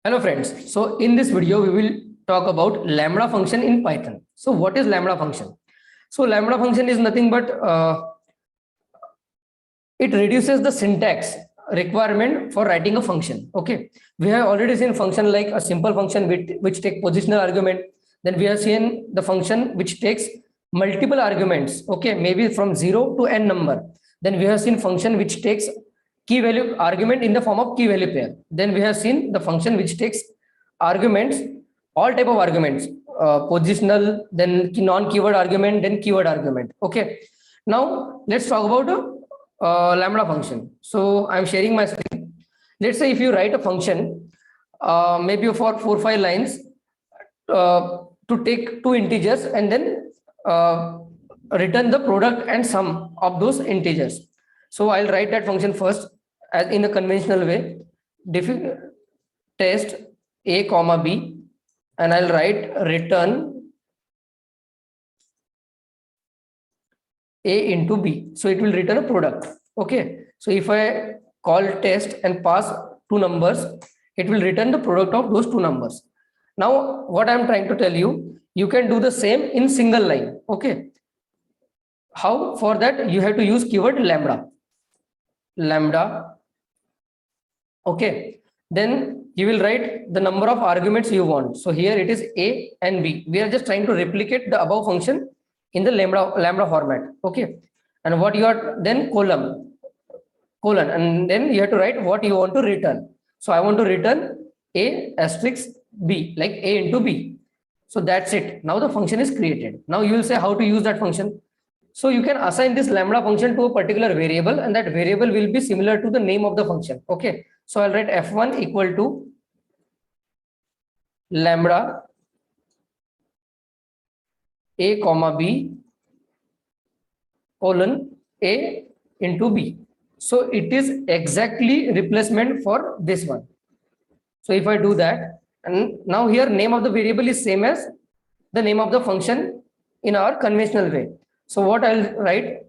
Hello friends. So in this video, we will talk about lambda function in Python. So what is lambda function? So lambda function is nothing but it reduces the syntax requirement for writing a function. Okay. We have already seen function like a simple function which take positional argument. Then we have seen the function which takes multiple arguments. Okay. Maybe from 0 to n number. Then we have seen function which takes key value argument in the form of key value pair. Then we have seen the function which takes arguments, all type of arguments, positional, then non-keyword argument, then keyword argument. Okay. Now let's talk about lambda function. So I'm sharing my screen. Let's say if you write a function, maybe for 4-5 lines, to take two integers and then return the product and sum of those integers. So I'll write that function first as in a conventional way. Test a comma b, and I'll write return a into b. So it will return a product. Okay. So if I call test and pass two numbers, it will return the product of those two numbers. Now, what I'm trying to tell you, you can do the same in single line. Okay. How? For that, you have to use keyword lambda. Lambda. Okay. Then you will write the number of arguments you want. So here it is a and b. We are just trying to replicate the above function in the lambda format. Okay. And what you are then colon, and then you have to write what you want to return. So I want to return a asterisk b, like a into b. So that's it. Now the function is created. Now you will say how to use that function. So you can assign this lambda function to a particular variable, and that variable will be similar to the name of the function. Okay. So I'll write f1 equal to lambda a comma b colon a into b. So it is exactly replacement for this one. So if I do that, and now here name of the variable is same as the name of the function in our conventional way. So what I'll write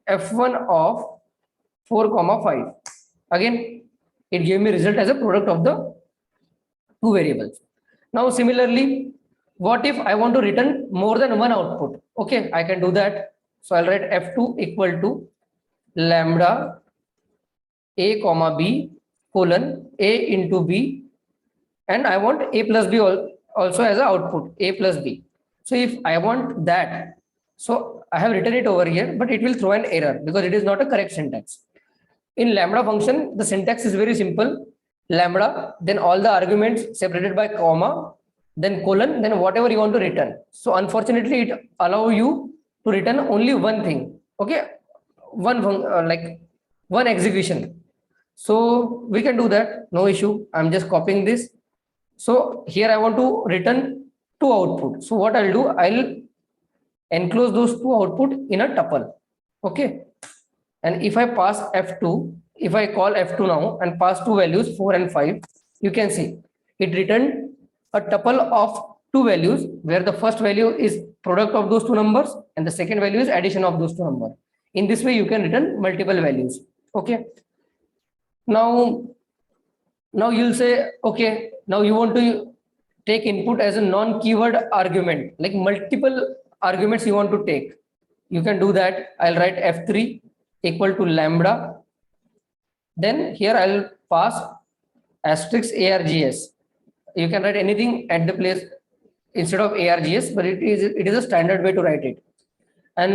f1 of 4,5. Again, it gave me result as a product of the two variables. Now similarly, what if I want to return more than one output? Okay, I can do that. So I'll write f2 equal to lambda a comma b colon a into b, and I want a plus b also as an output, a plus b. So if I want that, so I have written it over here, but it will throw an error because it is not a correct syntax. In lambda function, the syntax is very simple. Lambda, then all the arguments separated by comma, then colon, then whatever you want to return. So unfortunately, it allows you to return only one thing. Okay, like one execution. So we can do that, no issue. I'm just copying this. So here I want to return two output. So what I'll do, I'll enclose those two output in a tuple. Okay. And if I pass f2, if I call f2 now and pass two values 4 and 5, you can see it returned a tuple of two values where the first value is product of those two numbers and the second value is addition of those two numbers. In this way, you can return multiple values. Okay. Now you'll say, okay, now you want to take input as a non-keyword argument, like multiple arguments you want to take. You can do that. I'll write f3 equal to lambda. Then here I'll pass asterisk args. You can write anything at the place instead of args, but it is a standard way to write it. And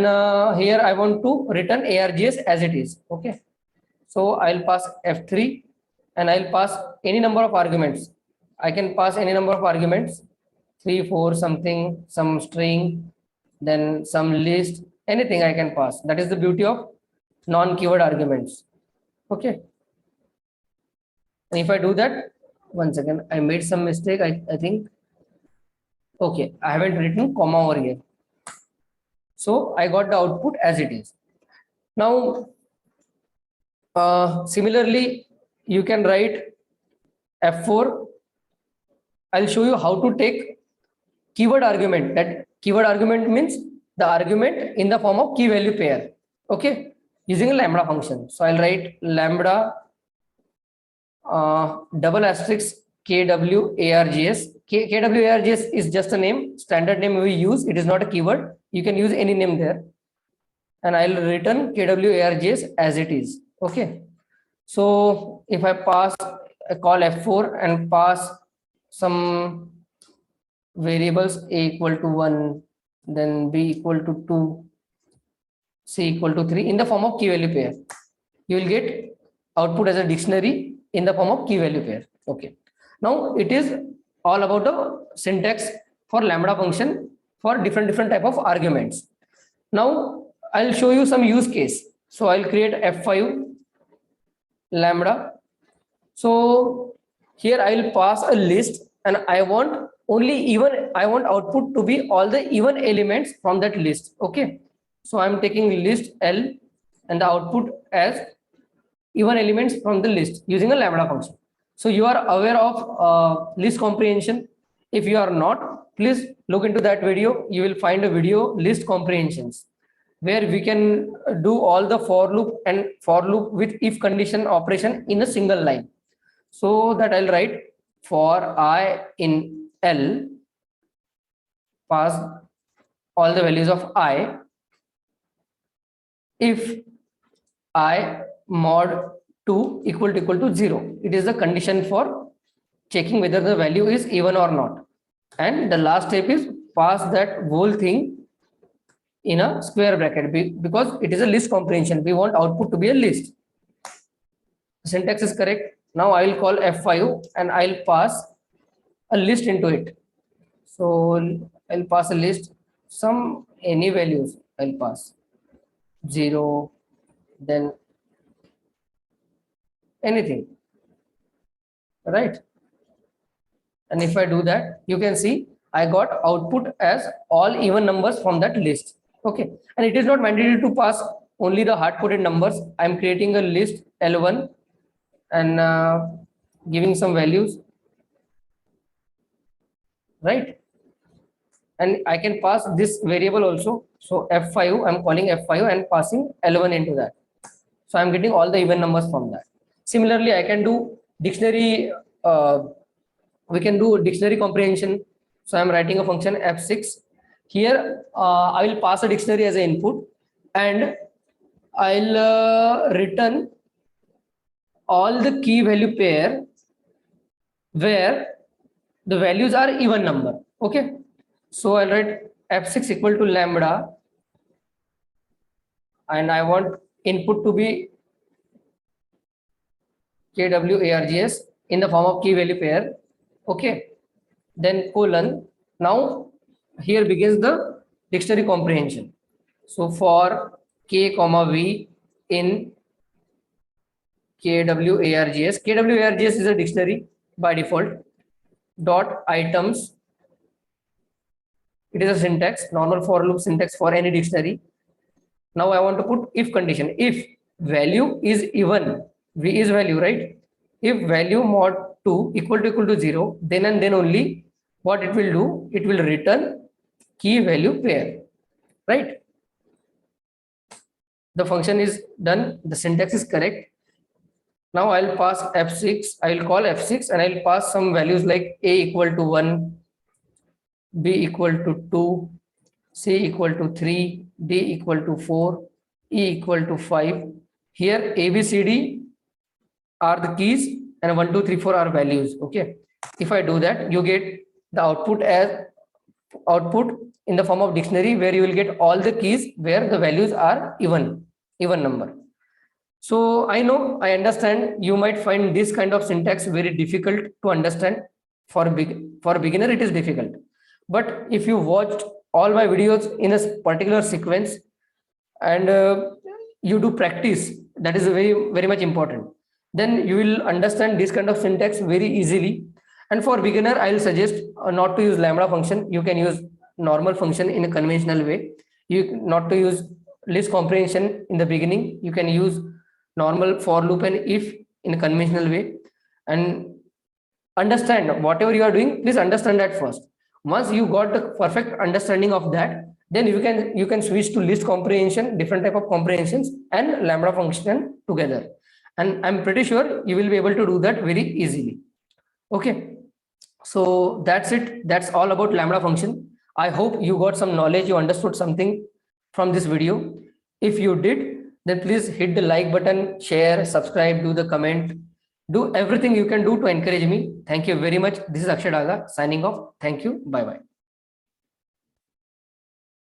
here I want to return args as it is. Okay. So I'll pass f3 and I'll pass any number of arguments. I can pass any number of arguments, 3, 4, something, some string, then some list, anything I can pass. That is the beauty of non-keyword arguments. Okay. And if I do that, one second, I made some mistake. I think. Okay, I haven't written comma over here. So I got the output as it is. Now, similarly, you can write f4. I'll show you how to take keyword argument. That keyword argument means the argument in the form of key value pair. Okay, using a lambda function. So I'll write lambda double asterisk KWARGS. KWARGS is just a name, standard name we use. It is not a keyword. You can use any name there. And I'll return KWARGS as it is. Okay. So if I pass a call F4 and pass some variables A equal to 1, then B equal to 2, C equal to 3 in the form of key value pair, you will get output as a dictionary in the form of key value pair. Okay. Now it is all about the syntax for lambda function for different type of arguments. Now I'll show you some use case. So I'll create F5 lambda. So here I'll pass a list and I want output to be all the even elements from that list. Okay. So I'm taking list L and the output as even elements from the list using a lambda function. So you are aware of list comprehension. If you are not, please look into that video. You will find a video list comprehensions where we can do all the for loop and for loop with if condition operation in a single line. So that I'll write for I in L, pass all the values of I. If I mod 2 equal to 0, it is the condition for checking whether the value is even or not. And the last step is pass that whole thing in a square bracket because it is a list comprehension. We want output to be a list. Syntax is correct. Now I will call F5 and I'll pass a list into it. So I'll pass a list, some any values I'll pass 0, then anything, right? And if I do that, you can see I got output as all even numbers from that list. Okay. And it is not mandatory to pass only the hard-coded numbers. I'm creating a list L1 and giving some values, right? And I can pass this variable also. So F5, I'm calling F5 and passing L1 into that. So I'm getting all the even numbers from that. Similarly, I can do dictionary. We can do dictionary comprehension. So I'm writing a function F6. Here, I will pass a dictionary as an input and I'll return all the key value pair where the values are even number. Okay. So I'll write F6 equal to lambda and I want input to be KWARGS in the form of key value pair. Okay. Then colon. Now here begins the dictionary comprehension. So for K comma V in KWARGS. KWARGS is a dictionary by default. Dot items. It is a syntax, normal for loop syntax for any dictionary. Now I want to put if condition. If value is even, V is value, right? If value mod 2 equal to 0, then and then only what it will do, it will return key value pair, right? The function is done, the syntax is correct. Now I'll pass F6, I'll call F6 and I'll pass some values like A equal to 1, B equal to 2, C equal to 3, D equal to 4, E equal to 5. Here A, B, C, D are the keys and 1, 2, 3, 4 are values. Okay. If I do that, you get the output as output in the form of dictionary where you will get all the keys where the values are even number. So I know, I understand you might find this kind of syntax very difficult to understand. For a beginner, it is difficult. But if you watched all my videos in a particular sequence and you do practice, that is very much important. Then you will understand this kind of syntax very easily. And for beginner, I will suggest not to use lambda function. You can use normal function in a conventional way. You not to use list comprehension in the beginning. You can use normal for loop and if in a conventional way, and understand whatever you are doing. Please understand that first. Once you got the perfect understanding of that, then you can switch to list comprehension, different type of comprehensions and lambda function together. and I'm pretty sure you will be able to do that very easily. Okay, so that's it. That's all about Lambda function. I hope you got some knowledge, you understood something from this video. If you did, then please hit the like button, share, subscribe, do the comment, do everything you can do to encourage me. Thank you very much. This is Akshay Daga signing off. Thank you. Bye bye.